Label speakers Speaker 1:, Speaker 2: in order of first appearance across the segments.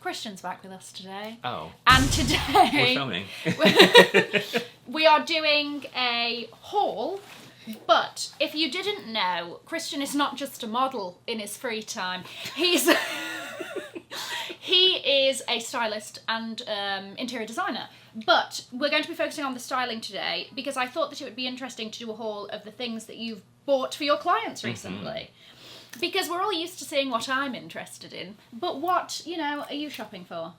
Speaker 1: Christian's back with us today.
Speaker 2: Oh.
Speaker 1: And today...
Speaker 2: We're filming.
Speaker 1: We are doing a haul, but if you didn't know, Christian is not just a model in his free time. He's... He is a stylist and interior designer, but we're going to be focusing on the styling today because I thought that it would be interesting to do a haul of the things that you've bought for your clients recently. Because we're all used to seeing what I'm interested in, but what, are you shopping for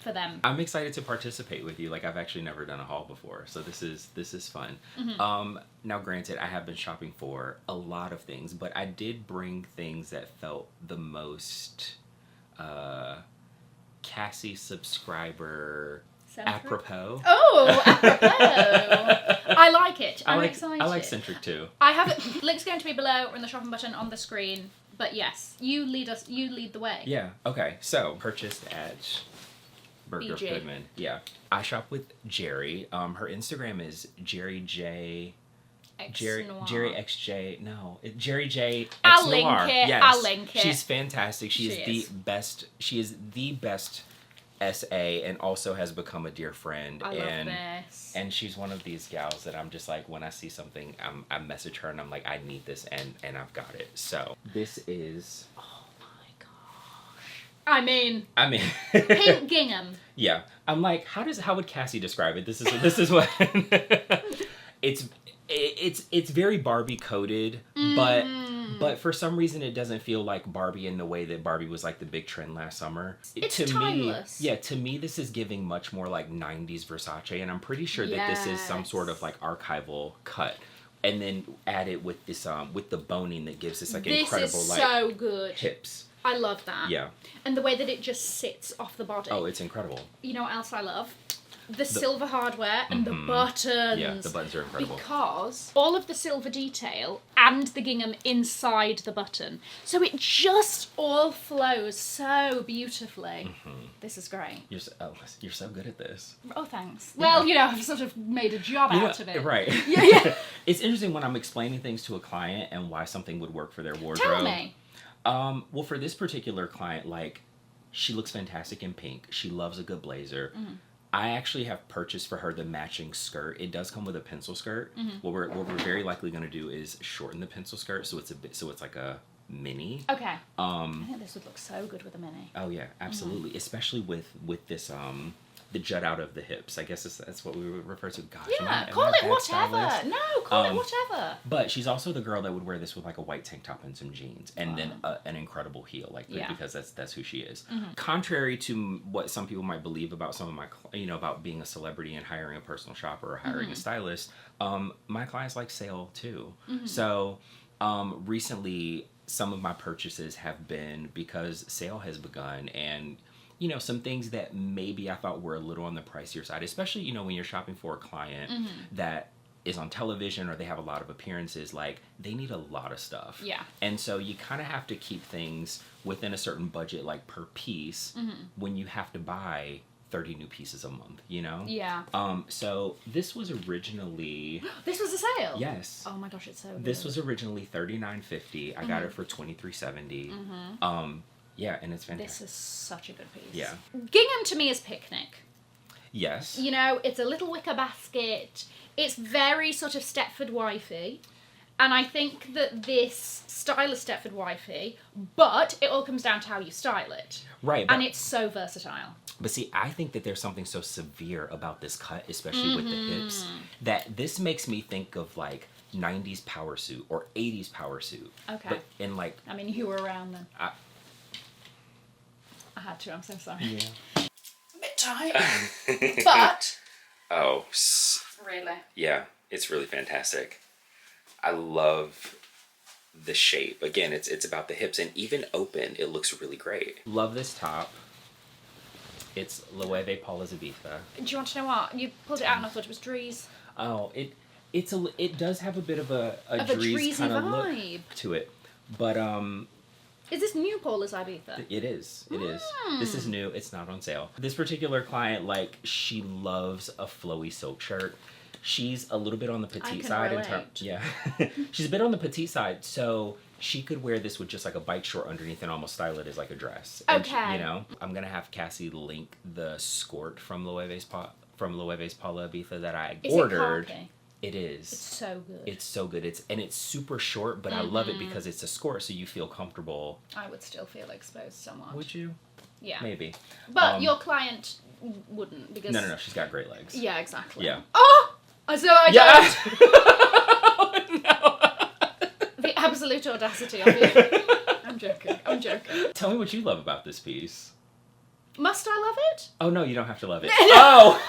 Speaker 1: them?
Speaker 2: I'm excited to participate with you. Like, I've actually never done a haul before, so this is fun. Now, granted, I have been shopping for a lot of things, but I did bring things that felt the most Cassie subsubscriber apropos.
Speaker 1: Oh, apropos. I like it. I'm excited.
Speaker 2: I like centric too.
Speaker 1: I have it. Link's going to be below or in the shopping button on the screen. But yes, you lead the way.
Speaker 2: Yeah. Okay. So purchased at Burger
Speaker 1: BG.
Speaker 2: Goodman. Yeah. I shop with Jerry. Her Instagram is Jerry J. Jerry XJ. No, Jerry J. X
Speaker 1: I'll
Speaker 2: Noir.
Speaker 1: link it.
Speaker 2: Yes.
Speaker 1: I'll link it.
Speaker 2: She's fantastic. She is the best SA and also has become a dear friend.
Speaker 1: I love this.
Speaker 2: And she's one of these gals that I'm just like, when I see something, I message her and I'm like, I need this and I've got it. So this is.
Speaker 1: Oh my gosh. I mean. Pink gingham.
Speaker 2: Yeah. I'm like, how would Cassie describe it? This is what it's very Barbie coded, but for some reason it doesn't feel like Barbie in the way that Barbie was like the big trend last summer.
Speaker 1: It's
Speaker 2: to
Speaker 1: timeless.
Speaker 2: To me this is giving much more like 90s Versace, and I'm pretty sure that this is some sort of like archival cut. And then add it with this with the boning that gives this like incredible
Speaker 1: is
Speaker 2: like
Speaker 1: so good.
Speaker 2: hips.
Speaker 1: I love that.
Speaker 2: Yeah.
Speaker 1: And the way that it just sits off the body.
Speaker 2: Oh, it's incredible.
Speaker 1: You know what else I love? The silver hardware and the buttons.
Speaker 2: Yeah, the buttons are incredible.
Speaker 1: Because all of the silver detail and the gingham inside the button. So it just all flows so beautifully. This is great.
Speaker 2: You're so good at this.
Speaker 1: Oh, thanks. Well, I've sort of made a job out of it.
Speaker 2: Right.
Speaker 1: Yeah.
Speaker 2: It's interesting when I'm explaining things to a client and why something would work for their wardrobe.
Speaker 1: Tell me.
Speaker 2: Well, for this particular client, like, she looks fantastic in pink. She loves a good blazer. I actually have purchased for her the matching skirt. It does come with a pencil skirt. What we're very likely going to do is shorten the pencil skirt so it's like a mini.
Speaker 1: Okay. I think this would look so good with a mini.
Speaker 2: Oh yeah, absolutely. Especially with this the jut out of the hips. I guess that's what we would refer to. Gosh,
Speaker 1: yeah, call it whatever. No, call it whatever.
Speaker 2: But she's also the girl that would wear this with like a white tank top and some jeans, and then an incredible heel, like because that's who she is. Contrary to what some people might believe about some of my, about being a celebrity and hiring a personal shopper or hiring a stylist, my clients like sale too. So recently, some of my purchases have been because sale has begun and. Some things that maybe I thought were a little on the pricier side, especially, when you're shopping for a client that is on television or they have a lot of appearances, like, they need a lot of stuff.
Speaker 1: Yeah. And
Speaker 2: so you kind of have to keep things within a certain budget, like per piece, when you have to buy 30 new pieces a month, Yeah. So this was originally...
Speaker 1: This was a sale?
Speaker 2: Yes.
Speaker 1: Oh my gosh, it's so good.
Speaker 2: This was originally $39.50. I got it for $23.70. Yeah, and it's fantastic.
Speaker 1: This is such a good piece.
Speaker 2: Yeah.
Speaker 1: Gingham to me is picnic.
Speaker 2: Yes.
Speaker 1: It's a little wicker basket. It's very sort of Stepford wifey. And I think that this style is Stepford wifey, but it all comes down to how you style it.
Speaker 2: Right.
Speaker 1: And it's so versatile.
Speaker 2: But see, I think that there's something so severe about this cut, especially with the hips, that this makes me think of like 90s power suit or 80s power suit.
Speaker 1: Okay.
Speaker 2: But in like...
Speaker 1: I mean, you were around then. I had to, I'm so sorry.
Speaker 2: Yeah.
Speaker 1: A bit tight. But...
Speaker 2: Oh.
Speaker 1: Really?
Speaker 2: Yeah, it's really fantastic. I love the shape. Again, it's about the hips, and even open, it looks really great. Love this top. It's Loewe Paul Elizabetha.
Speaker 1: Do you want to know what? You pulled it out and I thought it was Dries.
Speaker 2: Oh, it does have a bit of a
Speaker 1: Dries
Speaker 2: kind of
Speaker 1: vibe
Speaker 2: look to it. But
Speaker 1: is this new Paul Elizabetha?
Speaker 2: It is. It is. This is new. It's not on sale. This particular client, like, she loves a flowy silk shirt. She's a little bit on the petite side.
Speaker 1: Relate.
Speaker 2: Yeah. She's a bit on the petite side, so she could wear this with just like a bike short underneath and almost style it as like a dress. And
Speaker 1: Okay.
Speaker 2: you know, I'm gonna have Cassie link the skirt from Loewe's Paula Ibiza that I ordered.
Speaker 1: Is it khaki?
Speaker 2: It is.
Speaker 1: It's so good.
Speaker 2: It's so good. It's super short, but I love it because it's a skirt, so you feel comfortable.
Speaker 1: I would still feel exposed somewhat.
Speaker 2: Would you?
Speaker 1: Yeah.
Speaker 2: Maybe.
Speaker 1: But your client wouldn't because...
Speaker 2: No. She's got great legs.
Speaker 1: Yeah, exactly.
Speaker 2: Yeah.
Speaker 1: Oh! So I don't...
Speaker 2: Oh, no.
Speaker 1: The absolute audacity of you. I'm joking. Tell
Speaker 2: me what you love about this piece.
Speaker 1: Must I love it?
Speaker 2: Oh, no, you don't have to love it. Oh!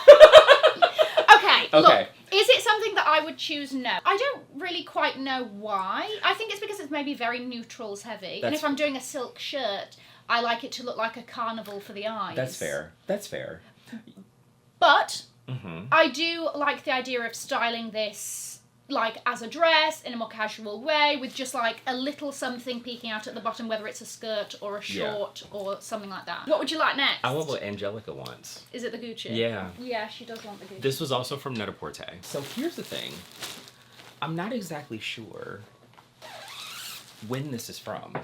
Speaker 1: Okay, look. Is it something that I would choose? No. I don't really quite know why. I think it's because it's maybe very neutrals heavy. And if I'm doing a silk shirt, I like it to look like a carnival for the eyes.
Speaker 2: That's fair.
Speaker 1: But I do like the idea of styling this like as a dress in a more casual way with just like a little something peeking out at the bottom, whether it's a skirt or a short or something like that. What would you like next?
Speaker 2: I want what Angelica wants.
Speaker 1: Is it the Gucci?
Speaker 2: Yeah.
Speaker 1: Yeah, she does want the Gucci.
Speaker 2: This was also from Net-a-Porter. So here's the thing. I'm not exactly sure when this is from.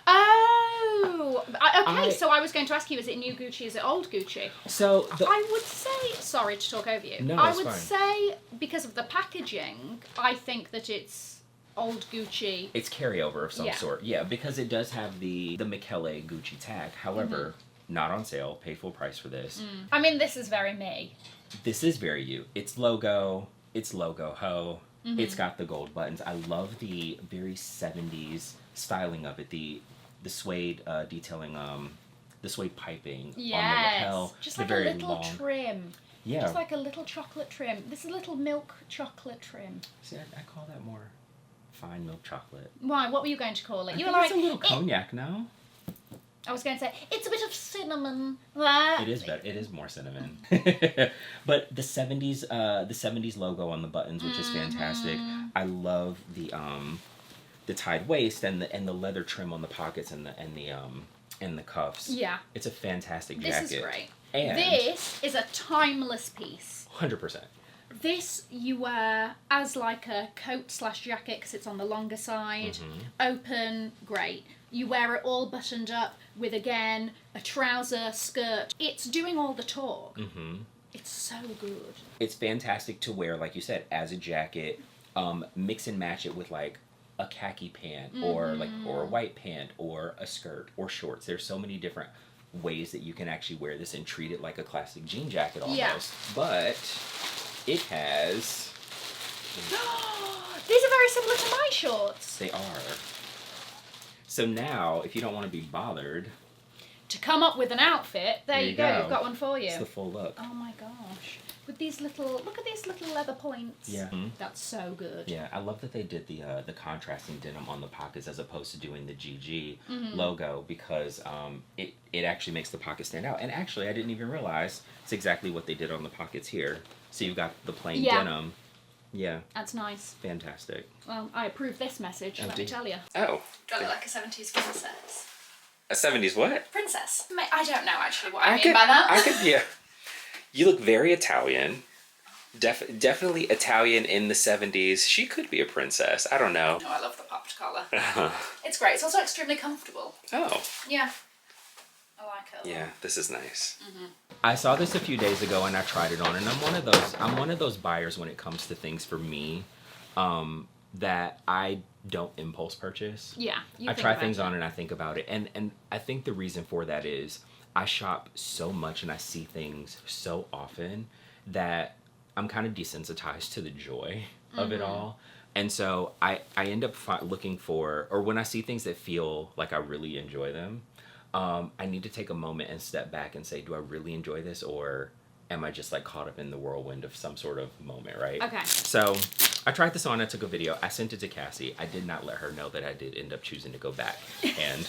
Speaker 1: Oh, okay. So I was going to ask you: is it new Gucci? Is it old Gucci?
Speaker 2: So
Speaker 1: I would say. Sorry to talk over you.
Speaker 2: No,
Speaker 1: I
Speaker 2: it's
Speaker 1: would
Speaker 2: fine.
Speaker 1: say because of the packaging, I think that it's old Gucci.
Speaker 2: It's carryover of some sort. Yeah, because it does have the Michele Gucci tag. However, not on sale. Pay full price for this.
Speaker 1: I mean, this is very me.
Speaker 2: This is very you. It's logo ho. It's got the gold buttons. I love the very 70s styling of it. The suede detailing, the suede piping on the lapel.
Speaker 1: Just
Speaker 2: the
Speaker 1: like
Speaker 2: very
Speaker 1: a little
Speaker 2: long
Speaker 1: trim.
Speaker 2: Yeah.
Speaker 1: Just like a little chocolate trim. This is a little milk chocolate trim.
Speaker 2: See, I call that more fine milk chocolate.
Speaker 1: Why? What were you going to call it?
Speaker 2: I
Speaker 1: You
Speaker 2: think
Speaker 1: were
Speaker 2: it's
Speaker 1: like
Speaker 2: a little cognac, no?
Speaker 1: I was going to say, it's a bit of cinnamon. It
Speaker 2: is better. It is more cinnamon. But the 70s logo on the buttons, which is fantastic. I love the tied waist and the leather trim on the pockets and the cuffs.
Speaker 1: Yeah.
Speaker 2: It's a fantastic jacket.
Speaker 1: This is great.
Speaker 2: And
Speaker 1: this is a timeless piece.
Speaker 2: 100%.
Speaker 1: This you wear as like a coat / jacket because it's on the longer side. Open, great. You wear it all buttoned up with, again, a trouser, skirt. It's doing all the talk. It's so good.
Speaker 2: It's fantastic to wear, like you said, as a jacket. Mix and match it with like a khaki pant or a white pant or a skirt or shorts. There's so many different ways that you can actually wear this and treat it like a classic jean jacket almost.
Speaker 1: Yeah.
Speaker 2: But it has...
Speaker 1: These are very similar to my shorts.
Speaker 2: They are. So now, if you don't want to be bothered...
Speaker 1: To come up with an outfit, there you go. You've got one for you.
Speaker 2: It's the full look.
Speaker 1: Oh my gosh. With these little, look at these little leather points.
Speaker 2: Yeah.
Speaker 1: That's so good.
Speaker 2: Yeah, I love that they did the contrasting denim on the pockets as opposed to doing the GG logo because it actually makes the pocket stand out. And actually, I didn't even realize it's exactly what they did on the pockets here. So you've got the plain denim. Yeah.
Speaker 1: That's nice.
Speaker 2: Fantastic.
Speaker 1: Well, I approve this message, let me tell you.
Speaker 2: Oh.
Speaker 1: Do I look like a 70s princess?
Speaker 2: A 70s what?
Speaker 1: Princess. I don't know actually what I mean by that.
Speaker 2: Yeah. You look very Italian. Definitely Italian in the 70s. She could be a princess. I don't know.
Speaker 1: No, I love the popped collar. It's great. It's also extremely comfortable.
Speaker 2: Oh.
Speaker 1: Yeah. I like it.
Speaker 2: Yeah, this is nice. I saw this a few days ago and I tried it on, and I'm one of those buyers when it comes to things for me that I don't impulse purchase.
Speaker 1: Yeah.
Speaker 2: I try things on and I think about it. And I think the reason for that is I shop so much and I see things so often that I'm kind of desensitized to the joy of it all. And so I end up looking for, or when I see things that feel like I really enjoy them, I need to take a moment and step back and say, do I really enjoy this, or am I just like caught up in the whirlwind of some sort of moment, right?
Speaker 1: Okay.
Speaker 2: So I tried this on, I took a video, I sent it to Cassie. I did not let her know that I did end up choosing to go back and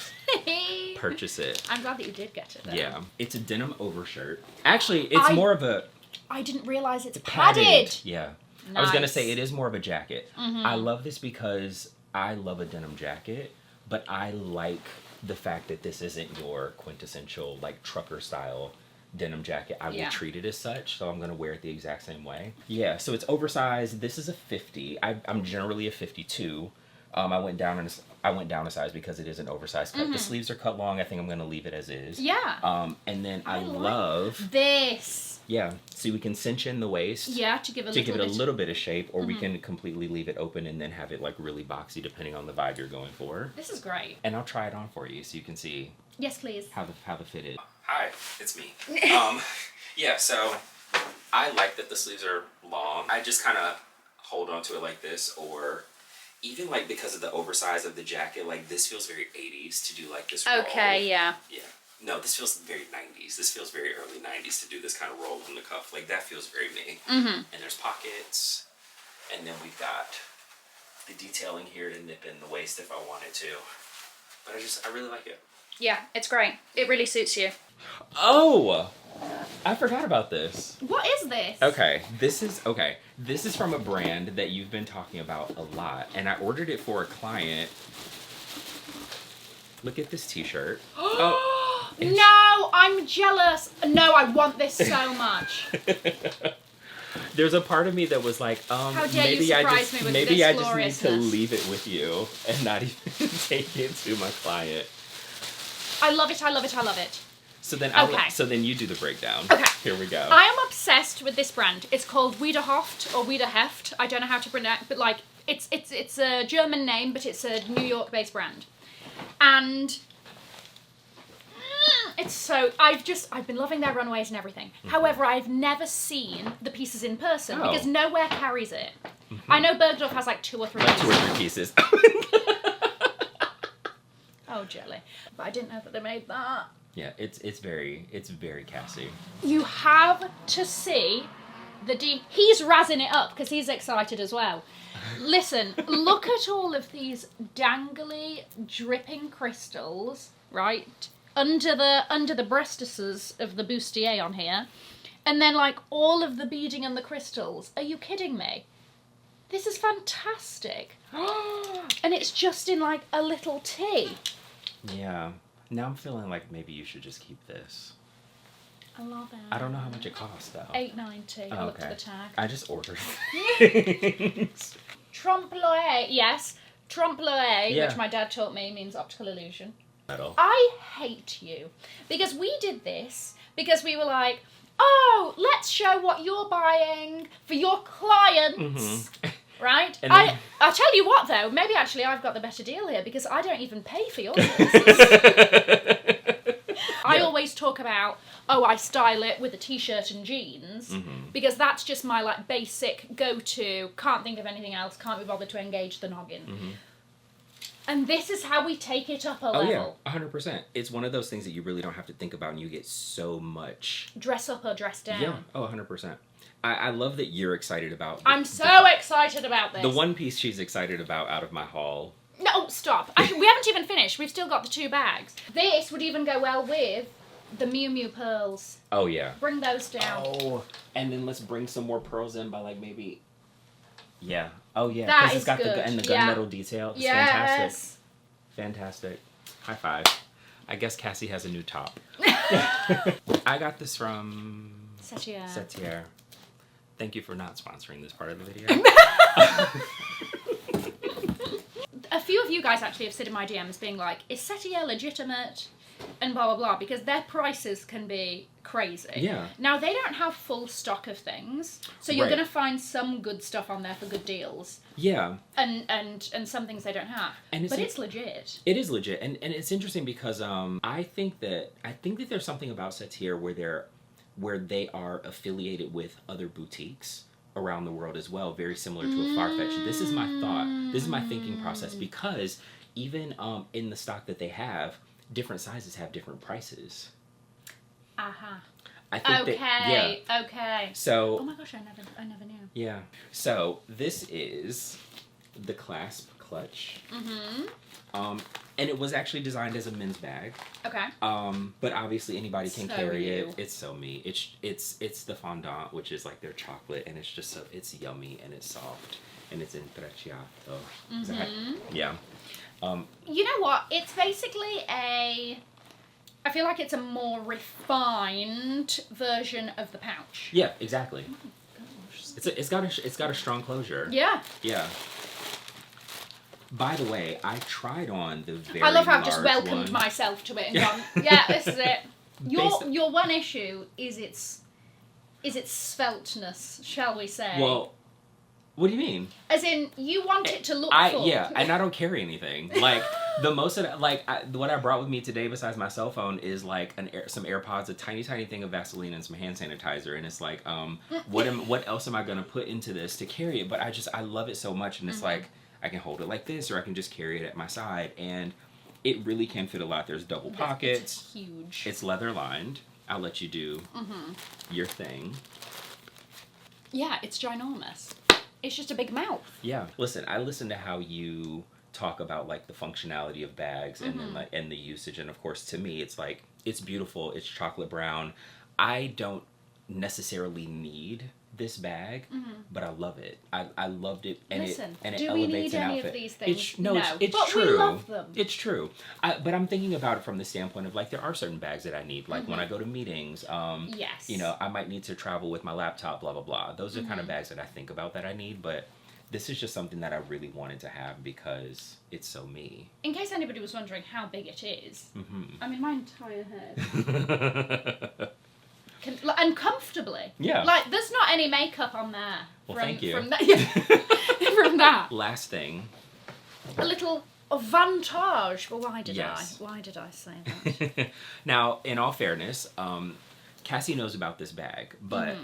Speaker 2: purchase it.
Speaker 1: I'm glad that you did get it though.
Speaker 2: Yeah. It's a denim overshirt. Actually, it's more of a...
Speaker 1: I didn't realize it's padded.
Speaker 2: Yeah.
Speaker 1: Nice.
Speaker 2: I was going to say it is more of a jacket. I love this because I love a denim jacket, but I like the fact that this isn't your quintessential like trucker style denim jacket. I will treat it as such, so I'm going to wear it the exact same way. Yeah, so it's oversized. This is a 50. I'm generally a 52. I went down a size because it is an oversized cut. The sleeves are cut long. I think I'm going to leave it as is.
Speaker 1: Yeah.
Speaker 2: And then I love
Speaker 1: this.
Speaker 2: Yeah, so we can cinch in the waist.
Speaker 1: Yeah, to give it
Speaker 2: a little bit of shape, or we can completely leave it open and then have it like really boxy depending on the vibe you're going for.
Speaker 1: This is great.
Speaker 2: And I'll try it on for you so you can see.
Speaker 1: Yes, please.
Speaker 2: How the fit is. Hi, it's me. Yeah, so I like that the sleeves are long. I just kind of hold on to it like this, or even like because of the oversize of the jacket, like this feels very 80s to do like this roll.
Speaker 1: Okay, yeah.
Speaker 2: Yeah. No, this feels very 90s. This feels very early 90s to do this kind of roll in the cuff. Like, that feels very me. And there's pockets. And then we've got the detailing here to nip in the waist if I wanted to. But I really like it.
Speaker 1: Yeah, it's great. It really suits you.
Speaker 2: Oh! I forgot about this.
Speaker 1: What is this?
Speaker 2: Okay, this is from a brand that you've been talking about a lot. And I ordered it for a client. Look at this t-shirt. Oh.
Speaker 1: No, I'm jealous. No, I want this so much.
Speaker 2: There's a part of me that was like,
Speaker 1: how dare
Speaker 2: maybe
Speaker 1: you
Speaker 2: I
Speaker 1: surprise
Speaker 2: just
Speaker 1: me with
Speaker 2: maybe
Speaker 1: this
Speaker 2: I just need
Speaker 1: gloriousness.
Speaker 2: to leave it with you and not even take it to my client.
Speaker 1: I love it. I love it. I love it.
Speaker 2: So then, so then you do the breakdown.
Speaker 1: Okay.
Speaker 2: Here we go.
Speaker 1: I am obsessed with this brand. It's called Wiederhoft or Wiederheft. I don't know how to pronounce, but like it's a German name, but it's a New York-based brand, and. It's so I've been loving their runways and everything. However, I've never seen the pieces in person because nowhere carries it. I know Bergdorf has like 2 or 3
Speaker 2: like
Speaker 1: pieces.
Speaker 2: 2 or 3 pieces.
Speaker 1: Oh, jelly. But I didn't know that they made that.
Speaker 2: Yeah, it's very Cassie.
Speaker 1: You have to see he's razzing it up because he's excited as well. Listen, look at all of these dangly, dripping crystals, right? Under the breastises of the bustier on here. And then like all of the beading and the crystals. Are you kidding me? This is fantastic. And it's just in like a little tee.
Speaker 2: Yeah. Now I'm feeling like maybe you should just keep this.
Speaker 1: I love it.
Speaker 2: I don't know how much it costs though.
Speaker 1: $8.90. I looked at the tag.
Speaker 2: I just ordered things.
Speaker 1: Trompe-l'oeil, yes. Trompe-l'oeil, which my dad taught me means optical illusion.
Speaker 2: Metal.
Speaker 1: I hate you. Because we did this because we were like, oh, let's show what you're buying for your clients. Right?
Speaker 2: And then,
Speaker 1: I'll tell you what though, maybe actually I've got the better deal here because I don't even pay for your services. I always talk about, I style it with a t-shirt and jeans because that's just my like basic go-to, can't think of anything else, can't be bothered to engage the noggin. And this is how we take it up a level.
Speaker 2: Oh yeah, 100%. It's one of those things that you really don't have to think about and you get so much.
Speaker 1: Dress up or dress down.
Speaker 2: Yeah, 100%. I love that you're excited about...
Speaker 1: I'm so excited about this.
Speaker 2: The one piece she's excited about out of my haul.
Speaker 1: No, stop. Actually, we haven't even finished. We've still got the 2 bags. This would even go well with the Miu Miu pearls.
Speaker 2: Oh yeah.
Speaker 1: Bring those down.
Speaker 2: Oh, and then let's bring some more pearls in by like maybe... Yeah. Oh yeah.
Speaker 1: That
Speaker 2: Because
Speaker 1: is
Speaker 2: it's got
Speaker 1: good.
Speaker 2: the gunmetal detail. It's fantastic. Fantastic. High five. I guess Cassie has a new top. I got this from... Setier. Thank you for not sponsoring this part of the video.
Speaker 1: A few of you guys actually have said in my DMs being like, is Setier legitimate? And blah, blah, blah, because their prices can be crazy.
Speaker 2: Yeah.
Speaker 1: Now, they don't have full stock of things, so you're going to find some good stuff on there for good deals.
Speaker 2: Yeah.
Speaker 1: And some things they don't have. But it's legit.
Speaker 2: It is legit. And it's interesting because I think that there's something about Setier where they are affiliated with other boutiques around the world as well, very similar to a Farfetch. This is my thought. This is my thinking process because even in the stock that they have, different sizes have different prices. I think
Speaker 1: Okay.
Speaker 2: So.
Speaker 1: Oh my gosh, I never knew.
Speaker 2: Yeah. So this is the Clasp clutch. And it was actually designed as a men's bag.
Speaker 1: Okay.
Speaker 2: But obviously anybody can carry
Speaker 1: you.
Speaker 2: it. It's so me. It's the fondant, which is like their chocolate, and it's just so it's yummy and it's soft and it's intrecciato. Yeah.
Speaker 1: You know what? It's basically I feel like it's a more refined version of the pouch.
Speaker 2: Yeah, exactly. Oh my gosh. It's got a strong closure.
Speaker 1: Yeah.
Speaker 2: Yeah. By the way, I tried on the very
Speaker 1: I love how I've
Speaker 2: large
Speaker 1: just welcomed
Speaker 2: one.
Speaker 1: myself to it and gone, yeah, this is it. Your one issue is its svelteness, shall we say?
Speaker 2: Well, what do you mean?
Speaker 1: As in, you want it to look full.
Speaker 2: Yeah, and I don't carry anything. Like, the most of what I brought with me today besides my cell phone is like some AirPods, a tiny thing of Vaseline, and some hand sanitizer. And it's like, what else am I gonna put into this to carry it? But I love it so much, and it's like I can hold it like this, or I can just carry it at my side, and it really can fit a lot. There's double pockets.
Speaker 1: It's huge.
Speaker 2: It's leather lined. I'll let you do your thing.
Speaker 1: Yeah, it's ginormous. It's just a big mouth.
Speaker 2: Yeah. Listen, I listen to how you talk about like the functionality of bags and then like and the usage, and of course to me it's like it's beautiful, it's chocolate brown. I don't necessarily need this bag, but I love it. I loved it, and
Speaker 1: Listen,
Speaker 2: it
Speaker 1: do we need any of these things?
Speaker 2: No, it's
Speaker 1: but
Speaker 2: true.
Speaker 1: We love them.
Speaker 2: It's true. But I'm thinking about it from the standpoint of like there are certain bags that I need. Like when I go to meetings,
Speaker 1: yes.
Speaker 2: you know, I might need to travel with my laptop, blah blah blah. Those are kind of bags that I think about that I need, but this is just something that I really wanted to have because it's so me.
Speaker 1: In case anybody was wondering how big it is, I mean, my entire head. And comfortably.
Speaker 2: Yeah.
Speaker 1: Like, there's not any makeup on there.
Speaker 2: Well, thank you.
Speaker 1: From that. From that.
Speaker 2: Last thing.
Speaker 1: A little vantage. Well, why did
Speaker 2: Yes.
Speaker 1: I say that?
Speaker 2: Now, in all fairness, Cassie knows about this bag, but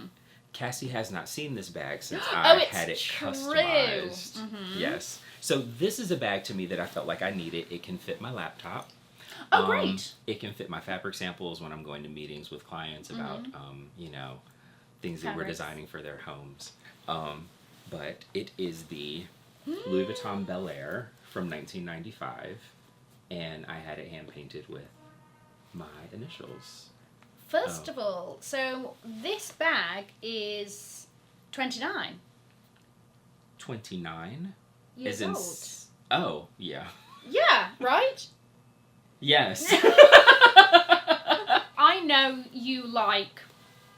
Speaker 2: Cassie has not seen this bag since I had it customized. Yes. So this is a bag to me that I felt like I needed. It can fit my laptop.
Speaker 1: Oh, great.
Speaker 2: It can fit my fabric samples when I'm going to meetings with clients about, you know, things that we're designing for their homes. But it is the Louis Vuitton Bel Air from 1995, and I had it hand painted with my initials.
Speaker 1: First of all, so this bag is 29.
Speaker 2: 29?
Speaker 1: Years old.
Speaker 2: Oh, yeah.
Speaker 1: Yeah, right?
Speaker 2: Yes.
Speaker 1: I know you like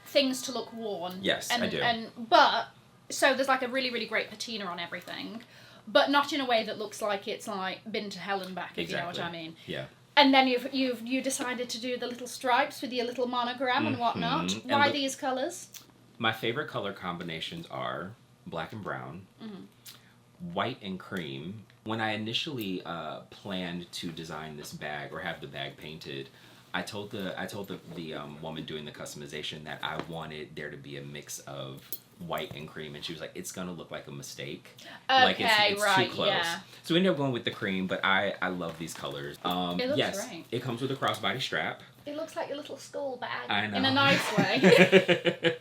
Speaker 1: things to look worn.
Speaker 2: Yes, I do.
Speaker 1: But so there's like a really, really great patina on everything, but not in a way that looks like it's like been to hell and back, if you know what I mean.
Speaker 2: Yeah.
Speaker 1: And then you decided to do the little stripes with your little monogram and whatnot. Why these colours? My
Speaker 2: favorite color combinations are black and brown, white and cream. When I initially planned to design this bag or have the bag painted, I told the woman doing the customization that I wanted there to be a mix of white and cream, and she was like, "It's gonna look like a mistake.
Speaker 1: Okay,
Speaker 2: like it's
Speaker 1: right,
Speaker 2: too close."
Speaker 1: yeah.
Speaker 2: So we ended up going with the cream, but I love these colors.
Speaker 1: It looks
Speaker 2: yes,
Speaker 1: great.
Speaker 2: It comes with a crossbody strap.
Speaker 1: It looks like your little school bag.
Speaker 2: I know.
Speaker 1: In a nice way.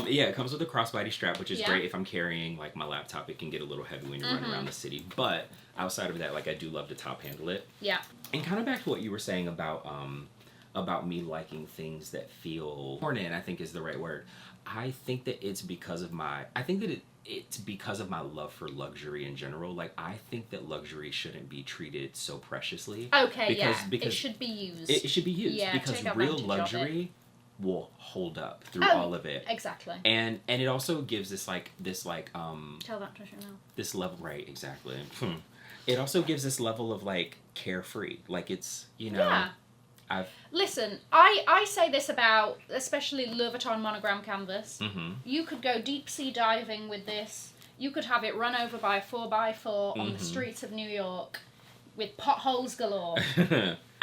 Speaker 2: Yeah, it comes with a crossbody strap, which is great if I'm carrying like my laptop. It can get a little heavy when you're running around the city. But outside of that, like I do love to top handle it. Yeah. And kind of back to what you were saying about me liking things that feel worn in, I think is the right word. I think that it's because of it's because of my love for luxury in general. Like, I think that luxury shouldn't be treated so preciously.
Speaker 1: Okay, because it should be used.
Speaker 2: It should be used,
Speaker 1: yeah,
Speaker 2: because real luxury will hold up through all of it.
Speaker 1: Exactly.
Speaker 2: And it also gives this
Speaker 1: tell that to now.
Speaker 2: This level, right, exactly. It also gives this level of like carefree. Like, it's, you know,
Speaker 1: yeah. Listen, I say this about especially Louis Vuitton monogram canvas. You could go deep sea diving with this. You could have it run over by a 4x4 on the streets of New York with potholes galore.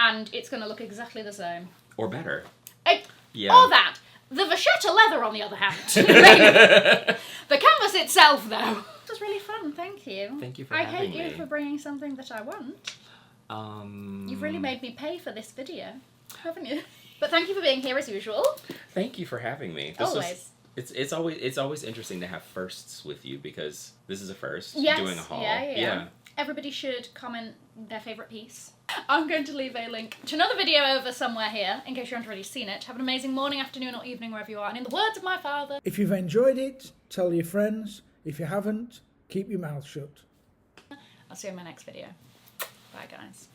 Speaker 1: And it's going to look exactly the same.
Speaker 2: Or better.
Speaker 1: Yeah. Or that. The vachetta leather, on the other hand. The canvas itself, though. It was really fun, thank you.
Speaker 2: Thank you for having me.
Speaker 1: I hate you for bringing something that I want. You've really made me pay for this video, haven't you? But thank you for being here as usual.
Speaker 2: Thank you for having me. It's always interesting to have firsts with you, because this is a first, doing a haul. Yeah. Everybody should comment their favourite piece. I'm going to leave a link to another video over somewhere here, in case you haven't already seen it. Have an amazing morning, afternoon or evening, wherever you are. And in the words of my father...
Speaker 3: If you've enjoyed it, tell your friends. If you haven't, keep your mouth shut.
Speaker 1: I'll see you in my next video. Bye, guys.